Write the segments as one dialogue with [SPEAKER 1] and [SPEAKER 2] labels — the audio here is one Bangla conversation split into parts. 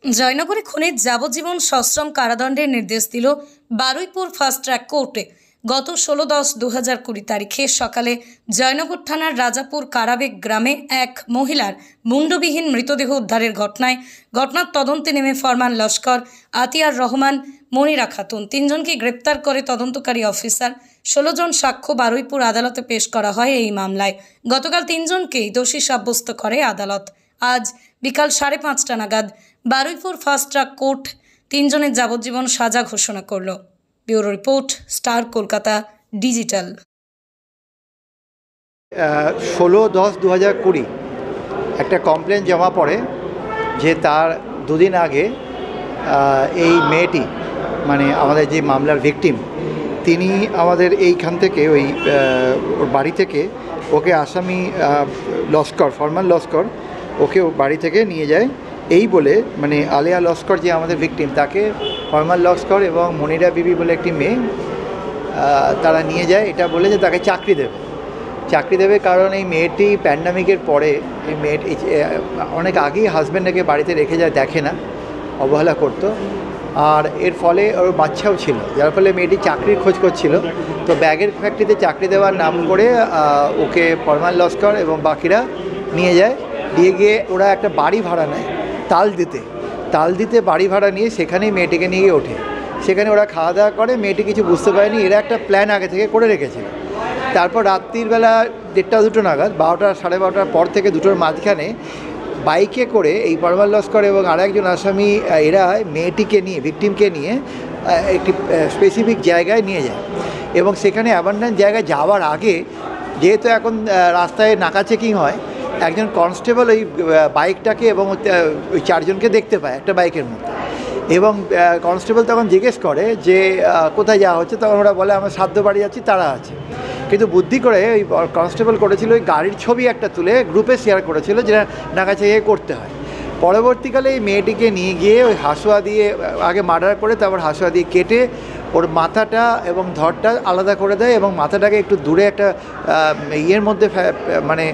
[SPEAKER 1] জয়নগরে খুনের যাবজ্জীবন সশ্রম কারাদণ্ডের নির্দেশ দিল বারুইপুর ফাস্ট ট্র্যাক কোর্টে। গত 16/10/2020 তারিখে সকালে জয়নগর থানার রাজাপুর কারাবেগ গ্রামে এক মহিলার মুন্ডবিহীন মৃতদেহ উদ্ধারের ঘটনার তদন্তে নেমে ফরমান লস্কর, আতিয়ার রহমান, মনিরা খাতুন তিনজনকে গ্রেপ্তার করে তদন্তকারী অফিসার। 16 জন সাক্ষ্য বারুইপুর আদালতে পেশ করা হয়। এই মামলায় গতকাল তিনজনকেই দোষী সাব্যস্ত করে আদালত। আজ বিকাল 5:30 নাগাদ বারুইপুর ফাস্ট ট্র্যাক কোর্ট তিনজনের যাবজ্জীবন সাজা ঘোষণা করল। Bureau report, star Kolkata digital.
[SPEAKER 2] 16/10/2020 একটা কমপ্লেন জমা পড়ে যে তার দুদিন আগে এই মেয়েটি, মানে আমাদের যে মামলার ভিকটিম, তিনি আমাদের এইখান থেকে ওর বাড়ি থেকে ওকে আসামি লস্কর, ফরমান লস্কর ওকে বাড়ি থেকে নিয়ে যায়। এই বলে, মানে আলিয়া লস্কর যে আমাদের ভিকটিম, তাকে ফরমান লস্কর এবং মনিরা বিবি বলে একটি মেয়ে, তারা নিয়ে যায় এটা বলে যে তাকে চাকরি দেবে কারণ এই মেয়েটি প্যান্ডামিকের পরে এই মেয়েটি অনেক আগেই হাজব্যান্ডকে বাড়িতে রেখে যায়, দেখে না, অবহেলা করতো, আর এর ফলে ওর বাচ্চাও ছিল, যার ফলে মেয়েটি চাকরির খোঁজ করছিল। তো ব্যাগের ফ্যাক্টরিতে চাকরি দেওয়ার নাম করে ওকে ফরমান লস্কর এবং বাকিরা নিয়ে যায়। দিয়ে গিয়ে ওরা একটা বাড়ি ভাড়া নেয় তাল দিতে বাড়ি ভাড়া নিয়ে সেখানেই মেয়েটিকে নিয়ে গিয়ে ওঠে। সেখানে ওরা খাওয়া দাওয়া করে, মেয়েটি কিছু বুঝতে পারেনি, এরা একটা প্ল্যান আগে থেকে করে রেখেছিল। তারপর রাত্রির বেলা 1:30-2 নাগাদ, 12টা 12:30 পর থেকে 2টোর মাঝখানে বাইকে করে এই ফরমান লস্কর এবং আরেকজন আসামি এরা মেয়েটিকে নিয়ে, ভিকটিমকে নিয়ে একটি স্পেসিফিক জায়গায় নিয়ে যায় এবং সেখানে অ্যাবান্ডেন্ট জায়গায় যাওয়ার আগে, যেহেতু এখন রাস্তায় নাকা চেকিং হয়, একজন কনস্টেবল ওই বাইকটাকে এবং ওই 4 জনকে দেখতে পায় একটা বাইকের মধ্যে, এবং কনস্টেবল তখন জিজ্ঞেস করে যে কোথায় যাওয়া হচ্ছে। তখন ওরা বলে আমরা সাধ্য বাড়ি যাচ্ছি, তারা আছে। কিন্তু বুদ্ধি করে ওই কনস্টেবল করেছিল ওই গাড়ির ছবি একটা তুলে গ্রুপে শেয়ার করেছিল, যেটা নাকাচাইয়ে করতে হয়। পরবর্তীকালে এই মেয়েটিকে নিয়ে গিয়ে ওই হাসুয়া দিয়ে আগে মার্ডার করে, তারপর হাসুয়া দিয়ে কেটে ওর মাথাটা এবং ধড়টা আলাদা করে দেয় এবং মাথাটাকে একটু দূরে একটা ইয়ের মধ্যে, মানে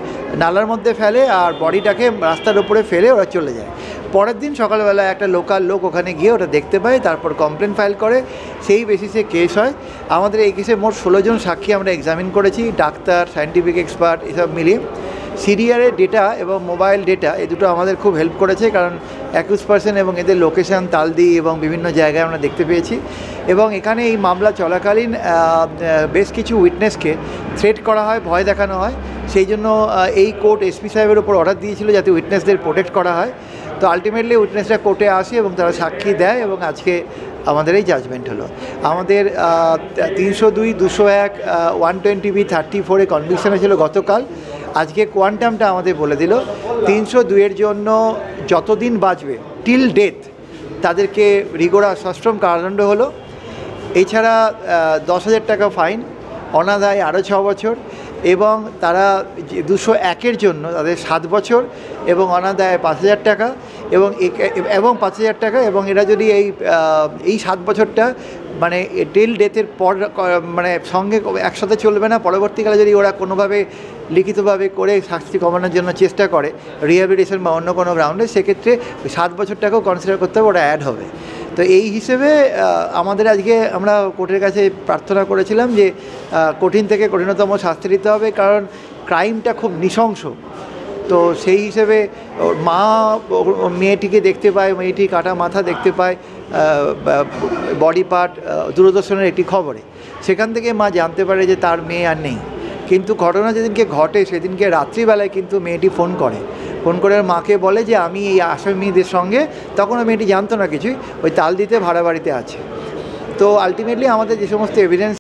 [SPEAKER 2] নালার মধ্যে ফেলে, আর বডিটাকে রাস্তার উপরে ফেলে ওরা চলে যায়। পরের দিন সকালবেলা একটা লোকাল লোক ওখানে গিয়ে ওটা দেখতে পায়, তারপর কমপ্লেন ফাইল করে, সেই বেসিসে কেস হয়। আমাদের এই কেসে মোট 16 জন সাক্ষী আমরা এক্সামিন করেছি, ডাক্তার, সায়েন্টিফিক এক্সপার্ট, এসব মিলিয়ে। সিরিয়ালের ডেটা এবং মোবাইল ডেটা এই দুটো আমাদের খুব হেল্প করেছে, কারণ অ্যাকিউজ পারসন এবং এদের লোকেশান, তালদি এবং বিভিন্ন জায়গায় আমরা দেখতে পেয়েছি। এবং এখানে এই মামলা চলাকালীন বেশ কিছু উইটনেসকে থ্রেট করা হয়, ভয় দেখানো হয়। সেই জন্য এই কোর্ট এসপি সাহেবের উপর অর্ডার দিয়েছিল যাতে উইটনেসদের প্রোটেক্ট করা হয়। তো আলটিমেটলি উইটনেসরা কোর্টে আসে এবং তারা সাক্ষী দেয় এবং আজকে আমাদের এই জাজমেন্ট হলো। আমাদের 302, 201, 120B, 34 কনভিকশন হয়েছিল গতকাল। আজকে কোয়ান্টামটা আমাদের বলে দিল 302-এর জন্য যতদিন বাঁচবে টিল ডেথ তাদেরকে রিগোরা সশ্রম কারাদণ্ড হলো। এছাড়া 10,000 টাকা ফাইন, অনাদায় আরও 6 বছর, এবং তারা 201-এর জন্য তাদের 7 বছর এবং অনাদায় 5,000 টাকা এবং 5,000 টাকা। এবং এরা যদি এই 7 বছরটা মানে টিল ডেথের পর, মানে সঙ্গে একসাথে চলবে না, পরবর্তীকালে যদি ওরা কোনোভাবে লিখিতভাবে করে শাস্তি কমানোর জন্য চেষ্টা করে, রিহ্যাবিলিটেশন বা অন্য কোনো গ্রাউন্ডে, সেক্ষেত্রে 7 বছরটাকেও কনসিডার করতে হবে, ওরা অ্যাড হবে। তো এই হিসেবে আমাদের আজকে আমরা কোর্টের কাছে প্রার্থনা করেছিলাম যে কঠিন থেকে কঠিনতম শাস্তি দিতে হবে, কারণ ক্রাইমটা খুব নৃশংস। তো সেই হিসেবে ওর মা মেয়েটিকে দেখতে পায়, মেয়েটি কাটা মাথা দেখতে পায় বডি পার্ট দূরদর্শনের একটি খবরে। সেখান থেকে মা জানতে পারে যে তার মেয়ে আর নেই। কিন্তু ঘটনা যেদিনকে ঘটে সেদিনকে রাত্রিবেলায় কিন্তু মেয়েটি ফোন করে মাকে বলে যে আমি এই আসামিদের সঙ্গে, তখনও মেয়েটি জানতো না কিছুই, ওই তালদিতে ভাড়া বাড়িতে আছে। তো আলটিমেটলি আমাদের যে সমস্ত এভিডেন্স